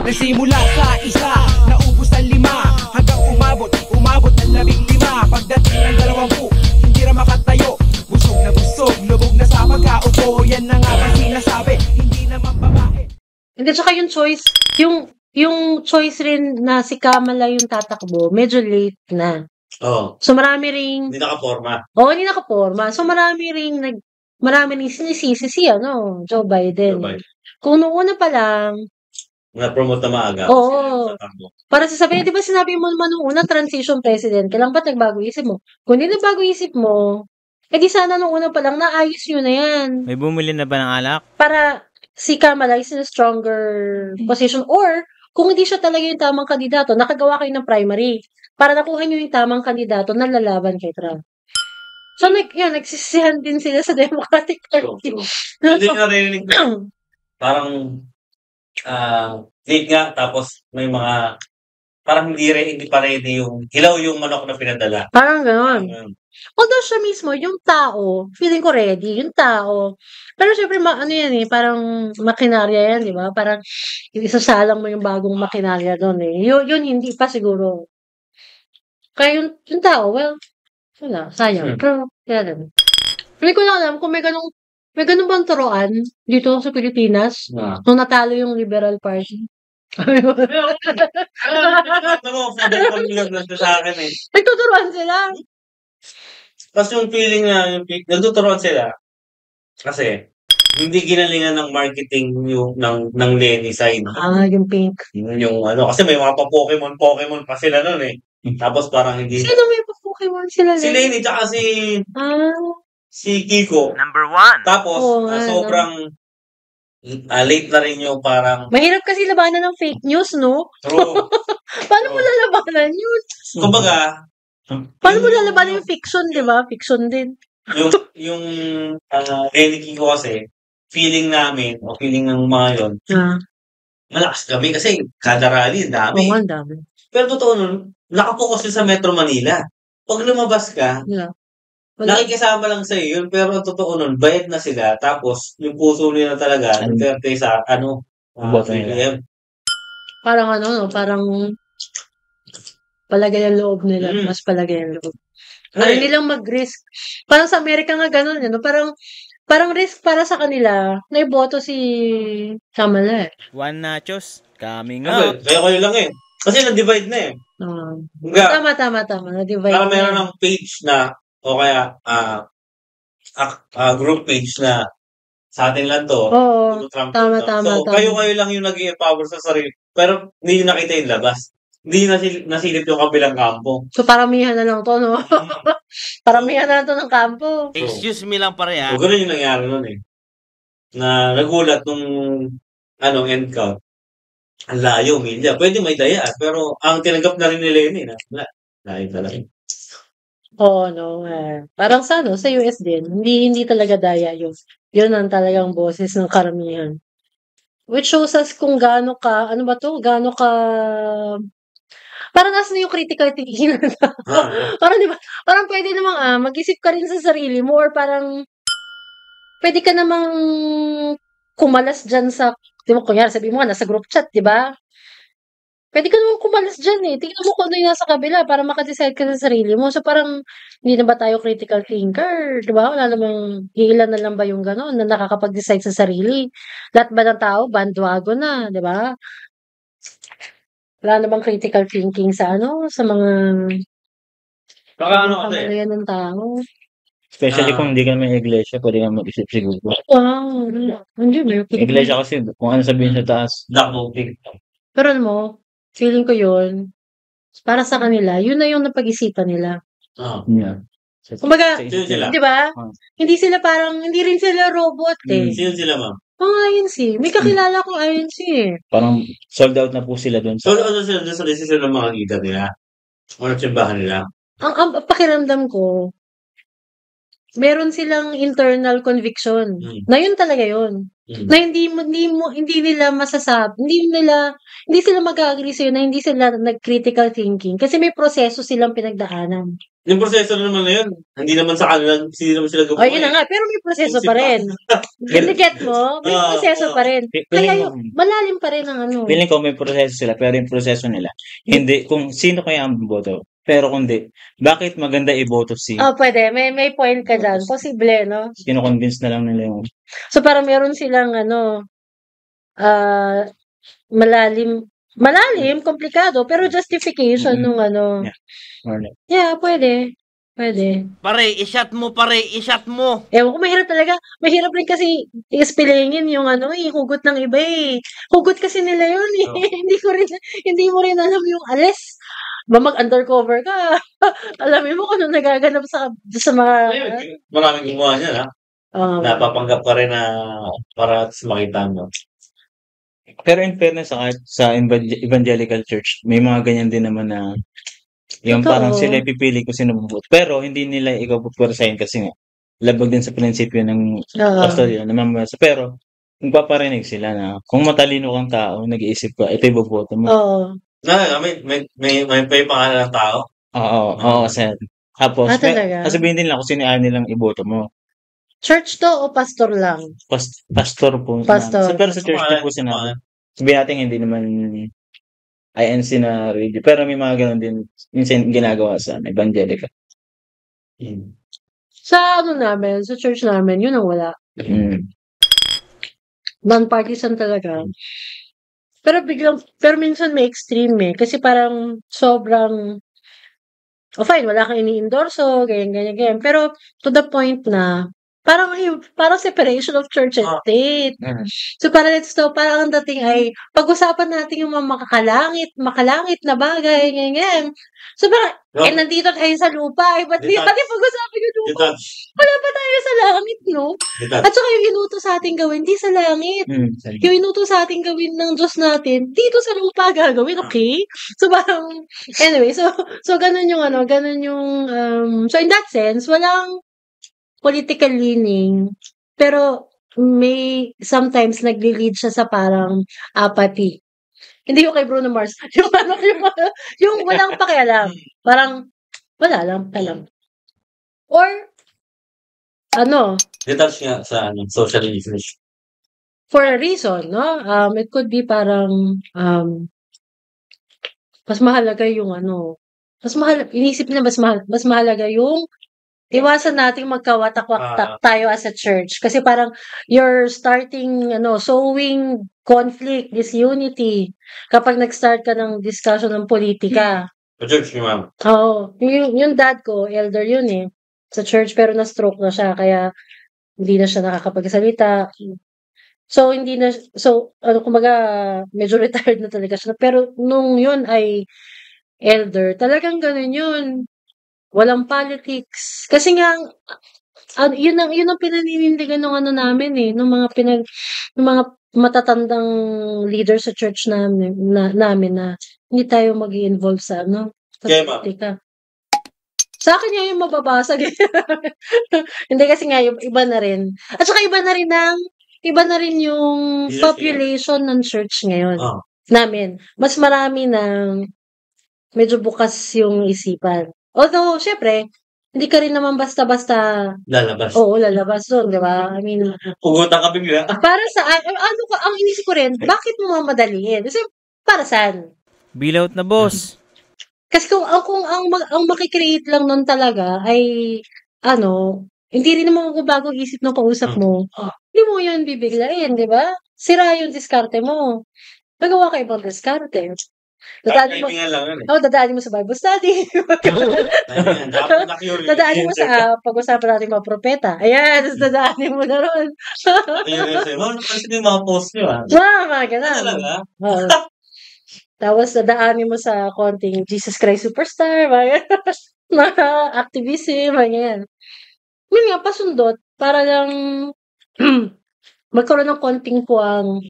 Nagsimula sa isa, naubos ang 5, hanggang umabot ng 15. Pagdating ng 20, hindi na makatayo. Busog, lubog na sa pagkaupo. Yan na nga ba sinasabi, hindi naman babae. Hindi, tsaka yung choice, yung choice rin na si Kamala yung tatakbo, medyo late na. Oo. So marami ring, Hindi nakaporma. hindi nakaporma. So marami ring sinisisi si Joe Biden. Kung noong una pa lang, Na-promote na maaga. oo. Para sasabihin, di ba sinabi mo naman noong una, transition president, kailan ba nagbago isip mo? Kung hindi nagbago isip mo, di sana noong una pa lang, naayos nyo na yan. May bumili na ba ng alak? Para si Kamala is in a stronger position. Or, kung hindi siya talaga yung tamang kandidato, nakagawa kayo ng primary. Para nakuha nyo yung tamang kandidato na lalaban kay Trump. So, nagsisihan din sila sa Democratic Party. Hindi narinig ko. Parang, late nga, tapos may mga, parang hindi pa ready yung, hilaw yung manok na pinadala. Parang gano'n. Although siya mismo, yung tao, feeling ko ready, yung tao. Pero syempre, parang makinarya yan, di ba? Parang isasalang mo yung bagong makinarya doon eh. Yun hindi pa siguro. Kaya yung tao, well, wala, sayang. Pero, yan. Hindi ko lang alam kung may ganun bang turuan dito sa Pilipinas nung natalo yung Liberal Party. Nagtuturuan sila. Tapos yung feeling na, nagtuturuan sila. Kasi, hindi ginalingan ng marketing yung ng Lenny side. Yung pink. Yung kasi may mga pa-Pokemon pa sila nun eh. Tapos parang hindi. Sino may pa-Pokemon sila? Si Lenny, tsaka si Kiko. Number 1. Tapos, sobrang late na rin yung parang. Mahirap kasi labanan ng fake news, no? True. Paano mo lalabanan yun? Kumbaga, paano mo lalabanan yung fiction, di ba? Fiction din. yung Lenny Kiko kasi, feeling namin, o feeling ng mga yun, malakas kami kasi kada rally, dami. Oo, dami. Pero totoo nun, nakapokus yun sa Metro Manila. Pag lumabas ka, nakikisama lang sa yun, pero totoo nun, bayad na sila, tapos yung puso nila talaga, nagkerte sa, PBM. Parang parang palagay ang loob nila, mas palagay ang loob. Ayaw nilang mag-risk. Parang sa Amerika nga ganun, parang risk para sa kanila, na iboto si Kamala. One nachos, coming up. Kaya kayo lang eh. Kasi na-divide na eh. Tama. Na-divide para meron ng page na, o kaya, group page na, sa atin lang to. Oo, tama. Kayo lang yung nag-i-empower sa sarili. Pero, hindi nyo nakita yung labas. Hindi nasilip yung kabilang kampo. So, paramihan na lang to, no? Paramihan na lang to ng kampo. Excuse me lang pare ha. Ganun yung nangyari nun eh. Na nagulat nung end count. Ang layo, Milya. Pwede may daya. Pero ang tinanggap na rin ni Lenny na layo talaga. Oo, no. Parang sa US din. Hindi talaga daya yun. Yun ang talagang boses ng karamihan. Which shows us kung gaano ka, parang nasa na yung critical thinking na parang diba, parang pwede namang mag-isip ka rin sa sarili mo or parang pwede ka namang kumalas dyan sa, di mo, kunyari sabi mo nasa group chat, di ba? Pwede ka namang kumalas dyan eh. Tingnan mo kung ano yung nasa kabila para makadecide ka sa sarili mo. So parang, hindi na ba tayo critical thinker? Di ba? Wala namang, ilan na lang ba yung gano'n na nakakapag-decide sa sarili? Lahat ba ng tao, bandwagon na, di ba? Wala namang critical thinking sa sa mga kamalayan ng tao. Especially kung hindi ka naman iglesia, pwede ka mag-isip siguro. Wow. Iglesia kasi, kung ano sabihin sa taas. Pero feeling ko yun, para sa kanila, yun na yung napag-isipan nila. Yeah. Kumbaga, di ba? Hindi rin sila robot eh. Sino sila, ma'am? Mga INC. May kakilala kong INC eh. Parang sold out na po sila doon. Sold out na sila doon sa decision ng mga leader nila. O nagsimbahan nila. Ang pakiramdam ko, meron silang internal conviction na yun talaga yun. Na hindi nila masasabi, hindi sila mag-agree sa'yo na hindi sila nag-critical thinking kasi may proseso silang pinagdaanan. Yung proseso naman na yun, hindi naman sa kanila, hindi naman sila O, yun na nga. Pero may proseso pa rin. Get mo? May proseso pa rin. Kaya malalim pa rin ang ano. Feeling ko may proseso sila, pero yung proseso nila, hindi, kung sino kaya ang boto. Pero kung di, bakit maganda iboto si... Pwede. May point ka dyan. Posible, no? Kino-convince na lang nila yung... So, parang meron silang, malalim, komplikado, pero justification nung ano. Yeah, pwede. Pare, i-shot mo. Ewan ko, mahirap talaga. Mahirap rin kasi i-spellingin yung hugot ng iba eh. Hugot kasi nila yun eh. Hindi mo rin alam yung alis. Mag-undercover ka. Alamin mo kung ano nagaganap sa mga... Maraming gumawa niya, napapanggap ka rin na para makita mo. Pero in fairness, sa evangelical church, may mga ganyan din naman na yung parang sila pipili kung sino bubuto. Pero hindi nila ikaw pupwersahin kasi nga labag din sa prinsipyo ng pastor yun, namamasa. Pero magpaparinig sila na kung matalino kang tao, nag-iisip ka, ito iboboto mo. May pangalan ng tao? Oo, sir. Tapos, sasabihin din lang kung sino ayaw nilang iboto mo. Church to o pastor lang? Pastor po. Pastor. Pero sa church din po sinabi. Sabihin natin hindi naman INC na radio. Pero may mga ganun din minsan ginagawa sa evangelical. Sa sa church namin, yun ang wala. Non-partisan talaga. Pero minsan may extreme eh. Kasi parang sobrang, fine, wala kang ini-endorso, ganyan. Pero to the point na, parang separation of church and state. So parang ang dating ay pag-usapan natin yung mga makalangit na bagay, ganyan. So parang, nandito tayo sa lupa, ba't di pag-usapan yung lupa? Wala pa tayo sa langit, no? At saka yung inutos sa ating gawin, di sa langit. Yung inutos sa ating gawin ng Diyos natin, dito sa lupa gagawin, okay? So parang, anyway, so ganun yung so in that sense, walang political leaning, pero may sometimes nagli-lead siya sa parang apathy. Hindi yung kay Bruno Mars. Yung walang pakialam. Parang, wala lang. Or, detach nga sa social issues. For a reason, no? It could be parang, mas mahalaga yung inisip na mas mahalaga yung iwasan nating magkawatak-watak tayo as a church. Kasi parang you're starting, sowing conflict, disunity kapag nag-start ka ng discussion ng politika. Sa church niyo, ma'am? Oo. Yung dad ko, elder yun eh. Sa church, pero na-stroke na siya. Kaya hindi na siya nakakapagsalita. So, kumbaga, medyo retired na talaga siya. Pero nung yun ay elder, talagang ganun yun. Walang politics. Kasi nga, yun ang pinaninindigan ng namin eh, ng mga matatandang leader sa church namin na hindi tayo mag-i-involve sa politika. Sa akin nga yung mababasag. Hindi kasi nga yung iba na rin. At saka iba na rin yung population ng church ngayon. Namin. Mas marami ng medyo bukas yung isipan. Although, syempre, hindi ka rin naman basta-basta lalabas. Oo, lalabas doon, di ba? I mean, pugutan ka bigla. Para saan? Ang inisip ko rin, bakit mo mamadaliin? Kasi, para saan? Bill out na, boss. Kasi kung ang makikreate lang nun talaga ay, hindi rin naman bagong isip ng kausap mo. Hindi mo yun bibiglain, di ba? Sira yung diskarte mo. Nagawa ka ibang diskarte. Dadaanin mo sa Bible study. Dadaanin mo sa pag-usapan natin mga propeta. Ayan, tapos dadaanin mo na ron. Kasi yung mga post nyo, mga ganun. Tapos dadaanin mo sa konting Jesus Christ Superstar, mga activism, mga yan. Yun nga, pasundot, para lang magkaroon ng konting puwang